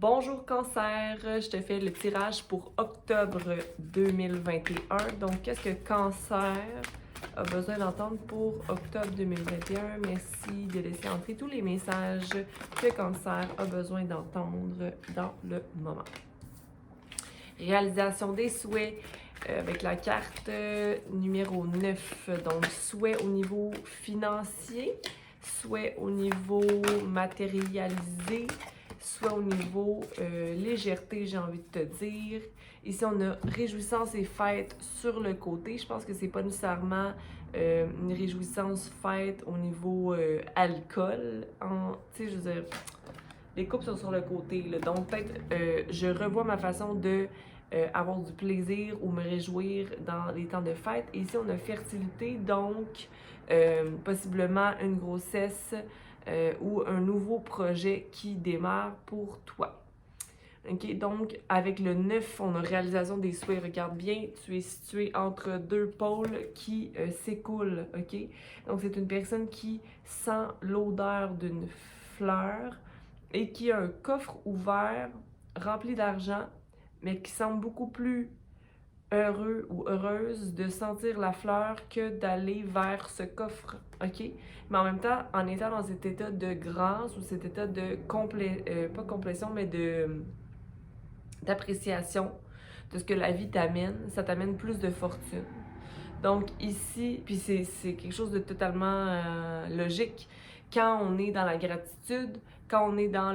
Bonjour Cancer, je te fais le tirage pour octobre 2021. Donc, qu'est-ce que Cancer a besoin d'entendre pour octobre 2021? Merci de laisser entrer tous les messages que Cancer a besoin d'entendre dans le moment. Réalisation des souhaits avec la carte numéro 9. Donc, souhait au niveau financier, souhait au niveau matérialisé, soit au niveau légèreté, j'ai envie de te dire. Ici, on a réjouissance et fête sur le côté. Je pense que c'est pas nécessairement une réjouissance fête au niveau alcool. Tu sais, je veux dire, les couples sont sur le côté. Là. Donc, peut-être, je revois ma façon de avoir du plaisir ou me réjouir dans les temps de fête. Et ici, on a fertilité, donc possiblement une grossesse ou un nouveau projet qui démarre pour toi. OK, donc avec le 9, on a réalisation des souhaits. Regarde bien, tu es situé entre deux pôles qui s'écoulent. OK? Donc, c'est une personne qui sent l'odeur d'une fleur et qui a un coffre ouvert rempli d'argent, mais qui semble beaucoup plus heureux ou heureuse de sentir la fleur que d'aller vers ce coffre, OK? Mais en même temps, en étant dans cet état de grâce ou cet état de pas complétion, mais d'appréciation de ce que la vie t'amène, ça t'amène plus de fortune. Donc ici, puis c'est quelque chose de totalement logique, quand on est dans la gratitude, quand on est dans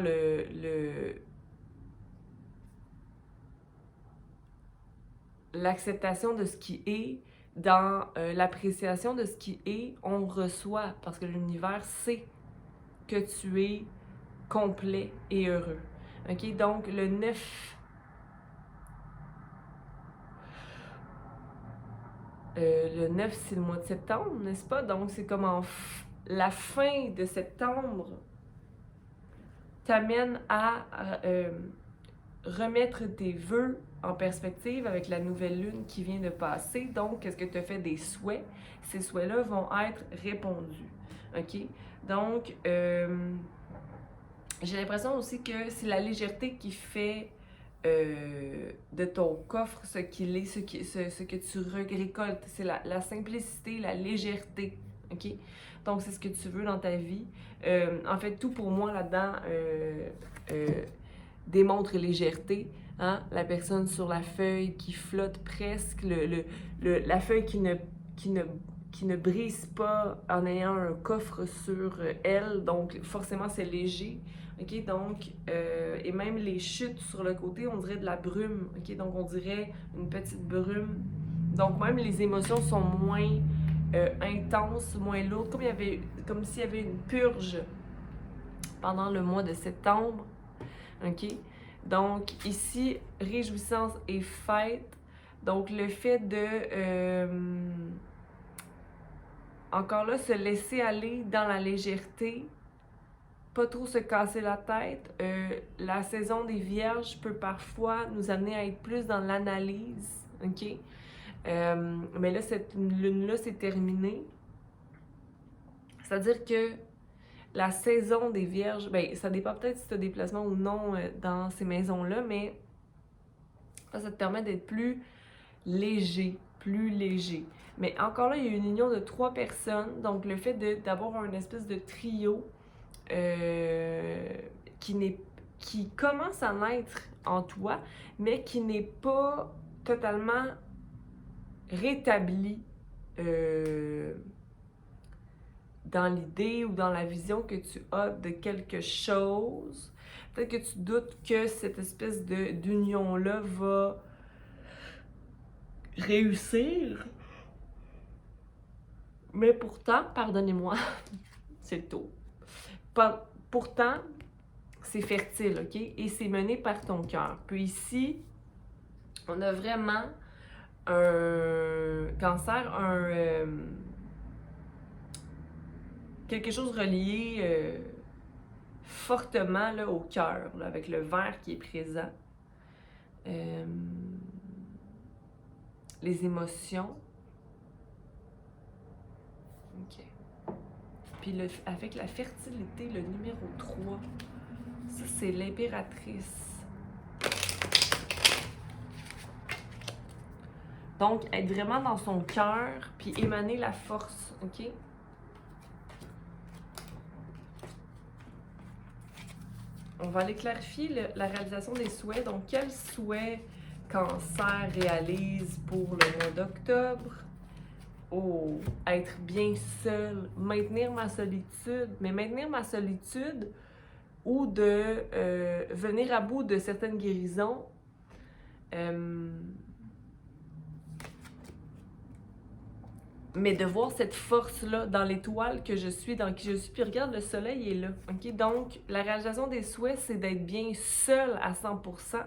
l'acceptation de ce qui est, dans l'appréciation de ce qui est, on reçoit, parce que l'univers sait que tu es complet et heureux. OK? Donc, le 9... le 9, c'est le mois de septembre, n'est-ce pas? Donc, c'est comme la fin de septembre t'amène à remettre tes vœux en perspective avec la nouvelle lune qui vient de passer. Donc, est-ce que tu as fait des souhaits? Ces souhaits-là vont être répondus. OK? Donc, j'ai l'impression aussi que c'est la légèreté qui fait de ton coffre ce qu'il est, ce que tu récoltes. C'est la simplicité, la légèreté. OK? Donc, c'est ce que tu veux dans ta vie. En fait, tout pour moi là-dedans démontre légèreté. Hein? La personne sur la feuille qui flotte presque, la feuille qui ne brise pas en ayant un coffre sur elle. Donc, forcément, c'est léger. OK? Donc, et même les chutes sur le côté, on dirait de la brume. OK? Donc, on dirait une petite brume. Donc, même les émotions sont moins intenses, moins lourdes, comme s'il y avait une purge pendant le mois de septembre. OK? Donc, ici, réjouissance et fête. Donc, le fait de, encore là, se laisser aller dans la légèreté, pas trop se casser la tête. La saison des Vierges peut parfois nous amener à être plus dans l'analyse. OK? Mais là, cette lune-là, c'est terminé. C'est-à-dire que la saison des Vierges, ben ça dépend peut-être si tu as des placements ou non dans ces maisons-là, mais ça te permet d'être plus léger, plus léger. Mais encore là, il y a une union de 3 personnes, donc le fait d'avoir un espèce de trio qui commence à naître en toi, mais qui n'est pas totalement rétabli dans l'idée ou dans la vision que tu as de quelque chose. Peut-être que tu doutes que cette espèce d'union-là va réussir. Mais pourtant, pardonnez-moi, c'est le tour. Pourtant, c'est fertile, OK? Et c'est mené par ton cœur. Puis ici, on a vraiment un cancer, quelque chose relié fortement là, au cœur, là, avec le verre qui est présent. Les émotions. OK. Puis avec la fertilité, le numéro 3, ça c'est l'impératrice. Donc, être vraiment dans son cœur, puis émaner la force, OK? On va aller clarifier la réalisation des souhaits. Donc, quel souhait Cancer réalise pour le mois d'octobre? Oh, être bien seul, maintenir ma solitude, mais maintenir ma solitude ou de venir à bout de certaines guérisons. Mais de voir cette force-là dans l'étoile que je suis, dans qui je suis. Puis regarde, le soleil est là. OK? Donc, la réalisation des souhaits, c'est d'être bien seul à 100%.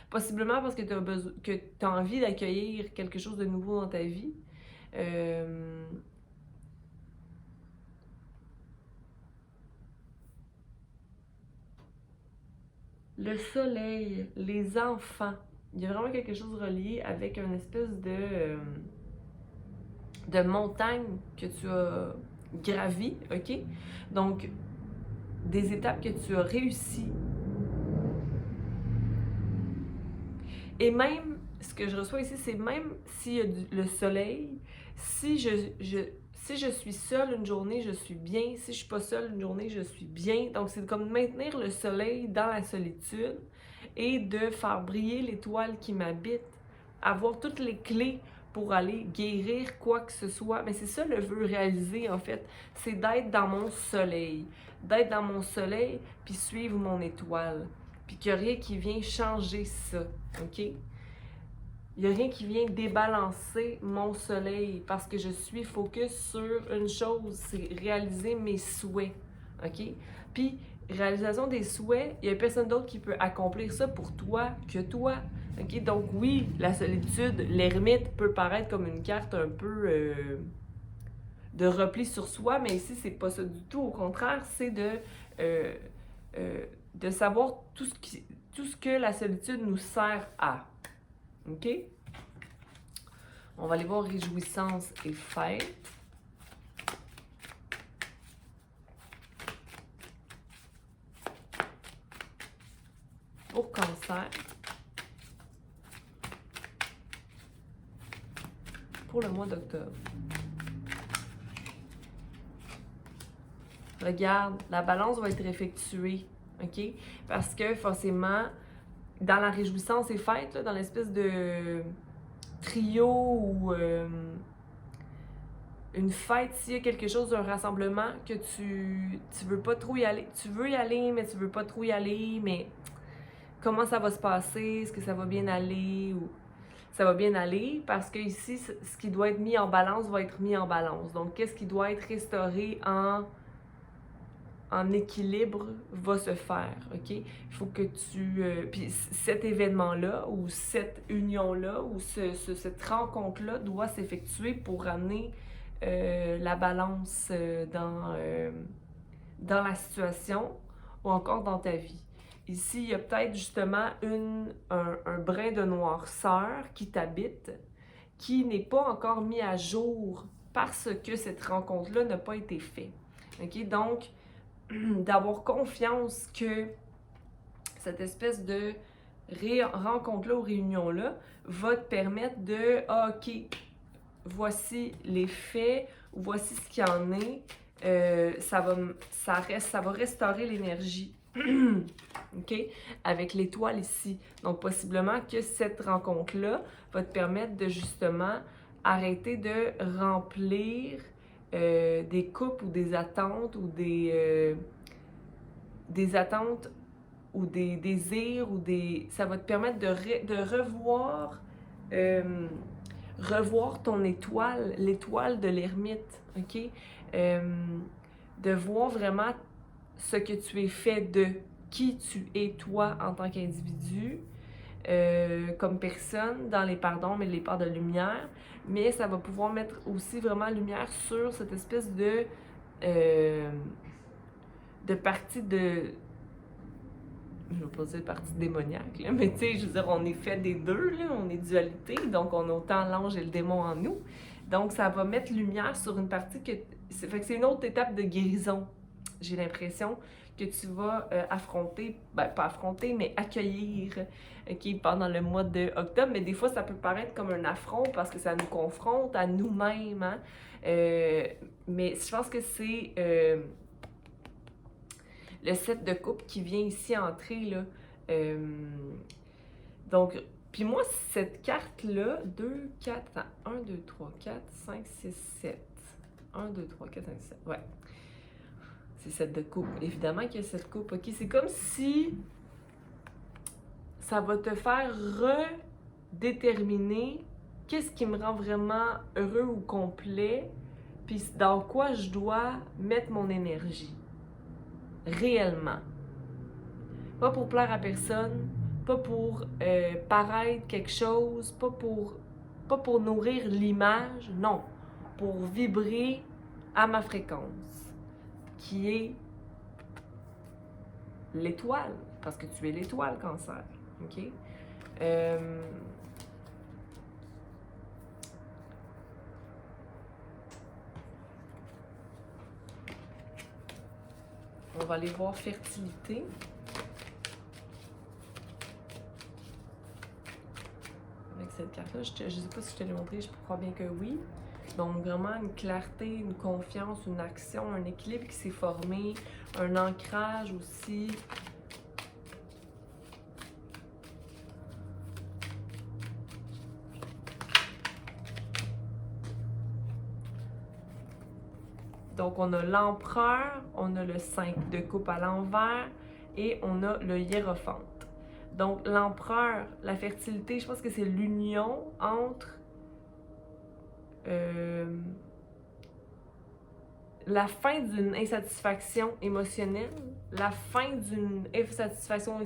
Possiblement parce que tu as envie d'accueillir quelque chose de nouveau dans ta vie. Le soleil, les enfants. Il y a vraiment quelque chose relié avec une espèce de montagne que tu as gravie, OK? Donc, des étapes que tu as réussi. Et même, ce que je reçois ici, c'est même s'il y a le soleil, si je suis seule une journée, je suis bien. Si je suis pas seule une journée, je suis bien. Donc, c'est comme maintenir le soleil dans la solitude et de faire briller l'étoile qui m'habite. Avoir toutes les clés pour aller guérir quoi que ce soit. Mais c'est ça le vœu réalisé, en fait. C'est d'être dans mon soleil. D'être dans mon soleil, puis suivre mon étoile. Puis qu'il n'y a rien qui vient changer ça, OK? Il n'y a rien qui vient débalancer mon soleil parce que je suis focus sur une chose, c'est réaliser mes souhaits, OK? Puis, réalisation des souhaits, il n'y a personne d'autre qui peut accomplir ça pour toi que toi, OK? Donc oui, la solitude, l'ermite peut paraître comme une carte un peu de repli sur soi, mais ici, c'est pas ça du tout. Au contraire, c'est de savoir tout ce que la solitude nous sert à. OK? On va aller voir réjouissance et fête. Pour Cancer. Pour le mois d'octobre. Regarde, la balance va être effectuée, OK? Parce que forcément, dans la réjouissance et fête, là, dans l'espèce de trio ou une fête, s'il y a quelque chose, un rassemblement que tu veux pas trop y aller. Tu veux y aller, mais tu veux pas trop y aller, mais comment ça va se passer? Est-ce que ça va bien aller? Ou ça va bien aller parce que ici, ce qui doit être mis en balance va être mis en balance. Donc, qu'est-ce qui doit être restauré en équilibre va se faire, OK? Il faut que tu... puis cet événement-là ou cette union-là ou cette rencontre-là doit s'effectuer pour ramener la balance dans la situation ou encore dans ta vie. Ici, il y a peut-être justement un brin de noirceur qui t'habite, qui n'est pas encore mis à jour parce que cette rencontre-là n'a pas été faite. OK? Donc, d'avoir confiance que cette espèce de rencontre-là ou réunion-là va te permettre de OK, voici les faits, voici ce qu'il y en est, ça va restaurer l'énergie. OK? Avec l'étoile ici. Donc, possiblement que cette rencontre-là va te permettre de justement arrêter de remplir des coupes ou des attentes ou des attentes ou des désirs ou des... Ça va te permettre de revoir ton étoile, l'étoile de l'ermite, OK? De voir vraiment ce que tu es fait de, qui tu es toi en tant qu'individu, comme personne, dans les pardons, mais les parts de lumière. Mais ça va pouvoir mettre aussi vraiment lumière sur cette espèce de partie de... Je ne vais pas dire partie démoniaque, là, mais tu sais, je veux dire, on est fait des deux, là, on est dualité, donc on a autant l'ange et le démon en nous. Donc, ça va mettre lumière sur une partie que... Fait que c'est une autre étape de guérison, j'ai l'impression, que tu vas affronter, ben pas affronter, mais accueillir, OK, pendant le mois d'octobre. Mais des fois, ça peut paraître comme un affront parce que ça nous confronte à nous-mêmes, hein? Mais je pense que c'est le 7 de coupe qui vient ici entrer, là. Donc, puis moi, cette carte-là, 2, 4, attends, 1, 2, 3, 4, 5, 6, 7. 1, 2, 3, 4, 5, 7, ouais. C'est 7 de coupe. Évidemment qu'il y a 7 coupe, OK? C'est comme si ça va te faire redéterminer qu'est-ce qui me rend vraiment heureux ou complet, puis dans quoi je dois mettre mon énergie. Réellement. Pas pour plaire à personne, pas pour paraître quelque chose, pas pour nourrir l'image, non. Pour vibrer à ma fréquence, qui est l'étoile, parce que tu es l'étoile, Cancer, OK? On va aller voir fertilité. Avec cette carte-là, je ne sais pas si je te l'ai montré, je crois bien que oui. Donc vraiment une clarté, une confiance, une action, un équilibre qui s'est formé, un ancrage aussi. Donc on a l'empereur, on a le 5 de coupe à l'envers et on a le hiérophante. Donc l'empereur, la fertilité, je pense que c'est l'union entre la fin d'une insatisfaction émotionnelle, la fin d'une insatisfaction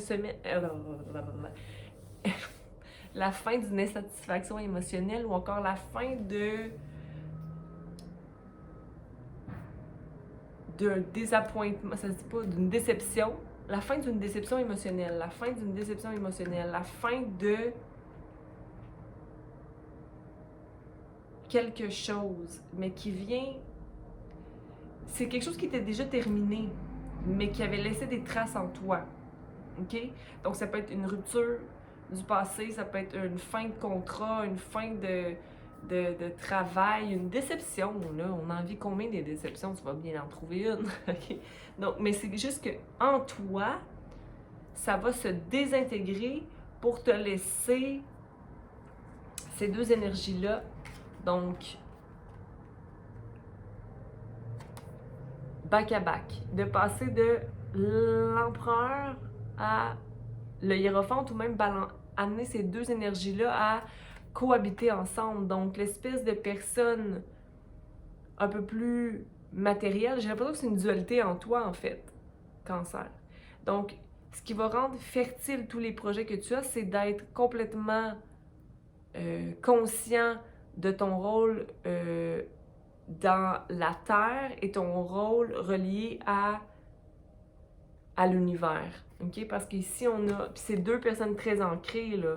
la fin d'une insatisfaction émotionnelle ou encore la fin d'un désappointement, ça se dit pas, d'une déception, la fin d'une déception émotionnelle, la fin d'une déception émotionnelle, la fin de quelque chose, mais qui vient, c'est quelque chose qui était déjà terminé, mais qui avait laissé des traces en toi, OK? Donc ça peut être une rupture du passé, ça peut être une fin de contrat, une fin de travail, une déception, là. On en vit combien des déceptions? Tu vas bien en trouver une. Okay? Donc, mais c'est juste que en toi, ça va se désintégrer pour te laisser ces deux énergies-là. Donc, back à back. De passer de l'empereur à le hiérophante ou même amener ces deux énergies-là à cohabiter ensemble. Donc, l'espèce de personne un peu plus matérielle, j'ai l'impression que c'est une dualité en toi, en fait, Cancer. Donc, ce qui va rendre fertile tous les projets que tu as, c'est d'être complètement conscient de ton rôle dans la Terre et ton rôle relié à l'univers. OK? Parce qu'ici, on a... Puis c'est deux personnes très ancrées, là.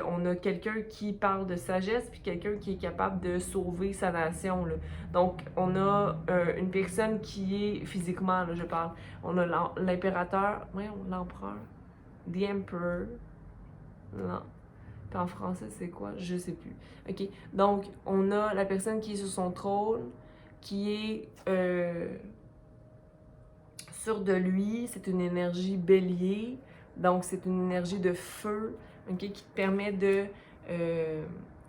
On a quelqu'un qui parle de sagesse, puis quelqu'un qui est capable de sauver sa nation, là. Donc, on a une personne qui est physiquement, là, je parle. On a l'impérateur, l'empereur, the emperor. Non. Puis en français, c'est quoi? Je sais plus. OK. Donc, on a la personne qui est sur son trône, qui est sûre de lui. C'est une énergie bélier. Donc, c'est une énergie de feu, OK, qui te permet de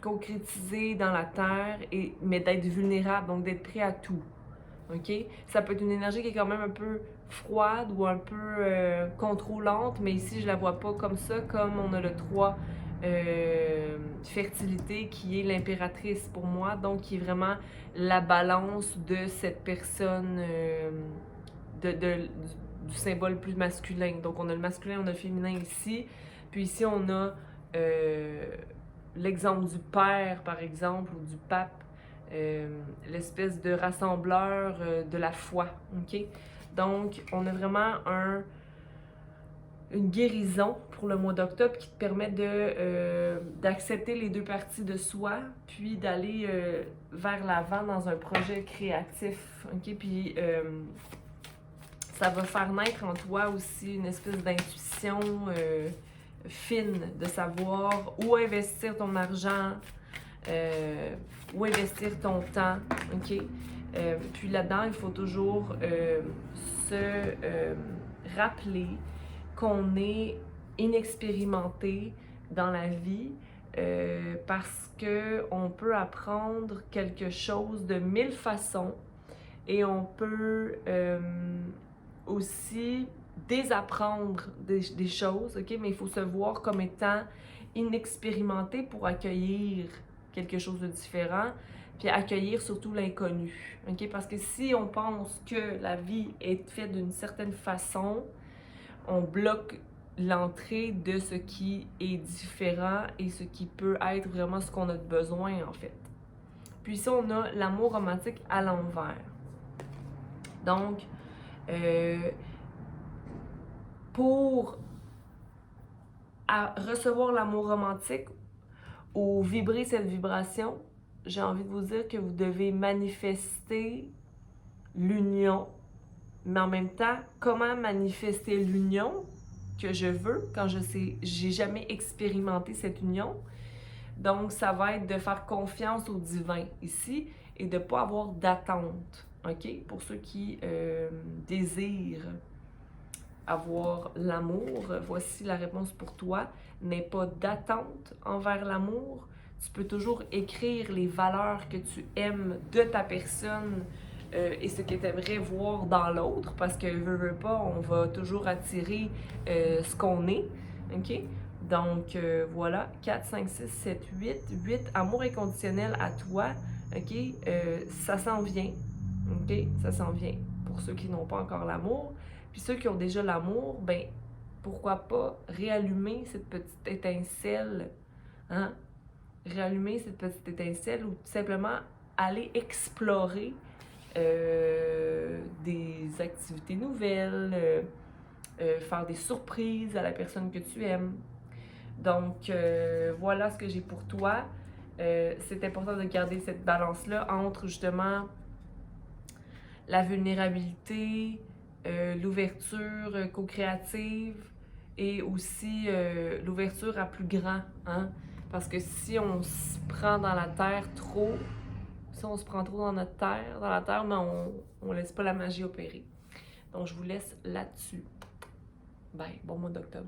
concrétiser dans la terre, mais d'être vulnérable, donc d'être prêt à tout. OK? Ça peut être une énergie qui est quand même un peu froide ou un peu contrôlante, mais ici, je la vois pas comme ça, comme on a le 3 fertilité qui est l'impératrice pour moi, donc qui est vraiment la balance de cette personne, du symbole plus masculin. Donc on a le masculin, on a le féminin ici, puis ici on a l'exemple du père par exemple, ou du pape, l'espèce de rassembleur de la foi, OK? Donc on a vraiment une guérison pour le mois d'octobre qui te permet d'accepter les deux parties de soi, puis d'aller vers l'avant dans un projet créatif, OK? Puis Ça va faire naître en toi aussi une espèce d'intuition fine de savoir où investir ton argent, où investir ton temps, OK? Puis là-dedans, il faut toujours se rappeler qu'on est inexpérimenté dans la vie parce qu'on peut apprendre quelque chose de 1000 façons et on peut aussi désapprendre des choses, OK? Mais il faut se voir comme étant inexpérimenté pour accueillir quelque chose de différent, puis accueillir surtout l'inconnu, OK? Parce que si on pense que la vie est faite d'une certaine façon, on bloque l'entrée de ce qui est différent et ce qui peut être vraiment ce qu'on a besoin, en fait. Puis ici, on a l'amour romantique à l'envers. Donc, pour recevoir l'amour romantique ou vibrer cette vibration, j'ai envie de vous dire que vous devez manifester l'union. Mais en même temps, comment manifester l'union que je veux quand j'ai jamais expérimenté cette union? Donc, ça va être de faire confiance au divin ici et de ne pas avoir d'attente, OK? Pour ceux qui désirent avoir l'amour, voici la réponse pour toi. N'aie pas d'attente envers l'amour. Tu peux toujours écrire les valeurs que tu aimes de ta personne et ce que tu aimerais voir dans l'autre, parce que veux pas, on va toujours attirer ce qu'on est, OK? Donc, voilà, 4, 5, 6, 7, 8. 8, amour inconditionnel à toi, OK? Ça s'en vient, OK? Ça s'en vient pour ceux qui n'ont pas encore l'amour. Puis ceux qui ont déjà l'amour, ben pourquoi pas réallumer cette petite étincelle, hein? Réallumer cette petite étincelle ou tout simplement aller explorer des activités nouvelles, faire des surprises à la personne que tu aimes. Donc, voilà ce que j'ai pour toi. C'est important de garder cette balance-là entre justement la vulnérabilité, l'ouverture co-créative et aussi l'ouverture à plus grand, hein? Parce que si on se prend dans la terre trop, si on se prend trop dans la terre, mais on laisse pas la magie opérer. Donc, je vous laisse là-dessus. Bye, bon mois d'octobre.